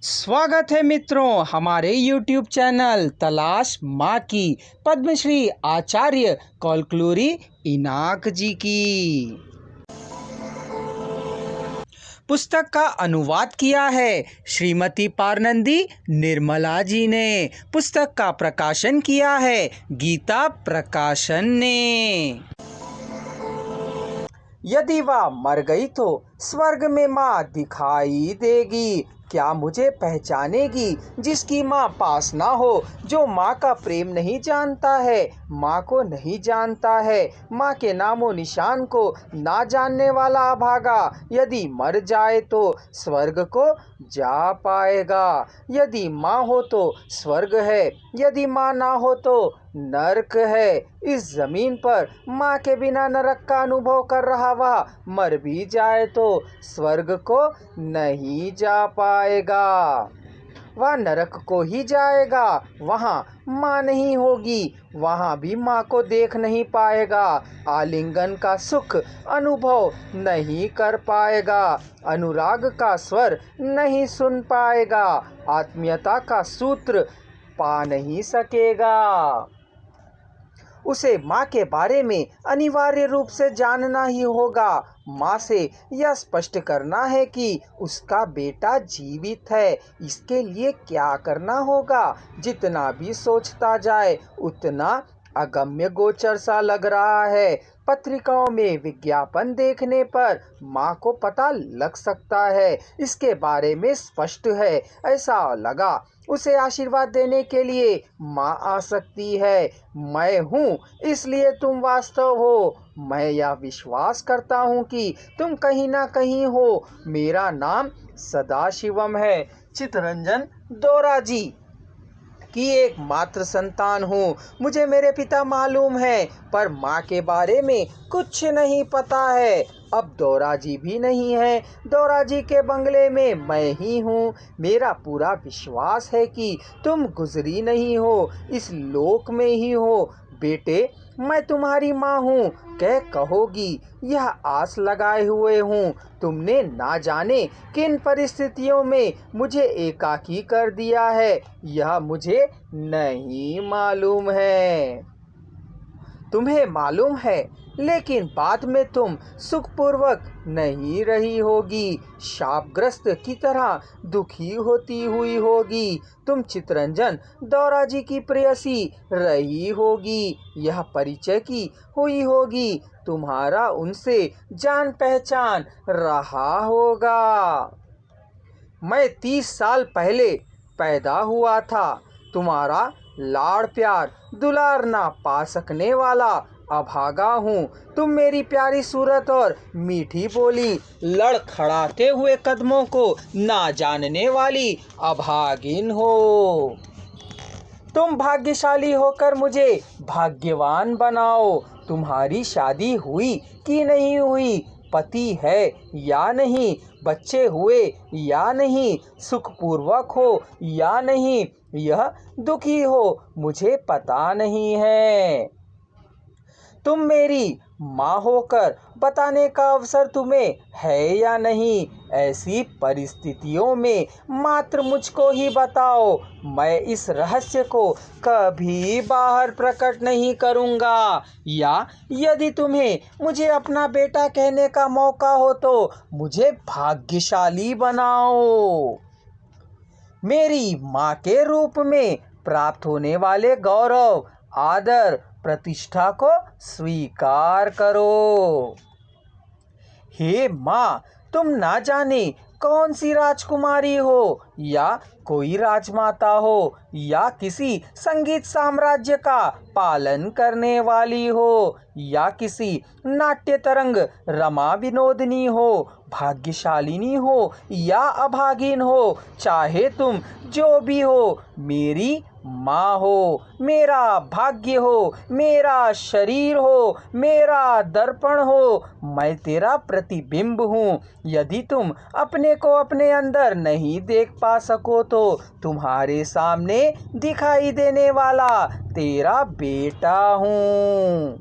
स्वागत है मित्रों हमारे YouTube चैनल तलाश माँ की पद्मश्री आचार्य कौलक्लूरी इनाक जी की। पुस्तक का अनुवाद किया है श्रीमती पारनंदी निर्मला जी ने। पुस्तक का प्रकाशन किया है गीता प्रकाशन ने। यदि वह मर गई तो स्वर्ग में माँ दिखाई देगी, क्या मुझे पहचानेगी जिसकी माँ पास ना हो। जो माँ का प्रेम नहीं जानता है, माँ को नहीं जानता है, माँ के नामो निशान को ना जानने वाला अभागा यदि मर जाए तो स्वर्ग को जा पाएगा। यदि माँ हो तो स्वर्ग है, यदि माँ ना हो तो नरक है। इस जमीन पर माँ के बिना नरक का अनुभव कर रहा वह मर भी जाए तो स्वर्ग को नहीं जा पाएगा, वह नरक को ही जाएगा। वहाँ माँ नहीं होगी, वहाँ भी माँ को देख नहीं पाएगा, आलिंगन का सुख अनुभव नहीं कर पाएगा, अनुराग का स्वर नहीं सुन पाएगा, आत्मीयता का सूत्र पा नहीं सकेगा। उसे माँ के बारे में अनिवार्य रूप से जानना ही होगा। माँ से यह स्पष्ट करना है कि उसका बेटा जीवित है। इसके लिए क्या करना होगा? जितना भी सोचता जाए उतना अगम्य गोचर सा लग रहा है। पत्रिकाओं में विज्ञापन देखने पर माँ को पता लग सकता है, इसके बारे में स्पष्ट है। ऐसा लगा उसे आशीर्वाद देने के लिए माँ आ सकती है। मैं हूँ इसलिए तुम वास्तव हो। मैं यह विश्वास करता हूँ कि तुम कहीं ना कहीं हो। मेरा नाम सदाशिवम है। चित्तरंजन दोराजी की एक मात्र संतान हूँ। मुझे मेरे पिता मालूम है पर माँ के बारे में कुछ नहीं पता है। अब दोराजी भी नहीं है, दोराजी के बंगले में मैं ही हूँ। मेरा पूरा विश्वास है कि तुम गुजरी नहीं हो, इस लोक में ही हो। बेटे मैं तुम्हारी माँ हूँ कह कहोगी, यह आस लगाए हुए हूँ। तुमने ना जाने किन परिस्थितियों में मुझे एकाकी कर दिया है, यह मुझे नहीं मालूम है। तुम्हें मालूम है लेकिन बाद में तुम सुखपूर्वक नहीं रही होगी, शापग्रस्त की तरह दुखी होती हुई होगी। तुम चित्तरंजन दोराजी की प्रेयसी रही होगी, यह परिचय की हुई होगी, तुम्हारा उनसे जान पहचान रहा होगा। मैं 30 साल पहले पैदा हुआ था। तुम्हारा लाड़ प्यार दुलार ना पा सकने वाला अभागा हूँ। तुम मेरी प्यारी सूरत और मीठी बोली, लड़खड़ाते हुए कदमों को ना जानने वाली अभागिन हो। तुम भाग्यशाली होकर मुझे भाग्यवान बनाओ। तुम्हारी शादी हुई कि नहीं हुई, पति है या नहीं, बच्चे हुए या नहीं, सुखपूर्वक हो या नहीं, यह दुखी हो मुझे पता नहीं है। तुम मेरी माँ होकर बताने का अवसर तुम्हें है या नहीं, ऐसी परिस्थितियों में मात्र मुझको ही बताओ। मैं इस रहस्य को कभी बाहर प्रकट नहीं करूँगा। या यदि तुम्हें मुझे अपना बेटा कहने का मौका हो तो मुझे भाग्यशाली बनाओ। मेरी माँ के रूप में प्राप्त होने वाले गौरव, आदर, प्रतिष्ठा को स्वीकार करो। हे माँ, तुम ना जाने कौन सी राजकुमारी हो, या कोई राजमाता हो, या किसी संगीत साम्राज्य का पालन करने वाली हो, या किसी नाट्य तरंग रमा विनोदनी हो, भाग्यशालिनी हो या अभागिन हो, चाहे तुम जो भी हो, मेरी माँ हो, मेरा भाग्य हो, मेरा शरीर हो, मेरा दर्पण हो, मैं तेरा प्रतिबिंब हूँ। यदि तुम अपने को अपने अंदर नहीं देख पा सको तो तुम्हारे सामने दिखाई देने वाला तेरा बेटा हूँ।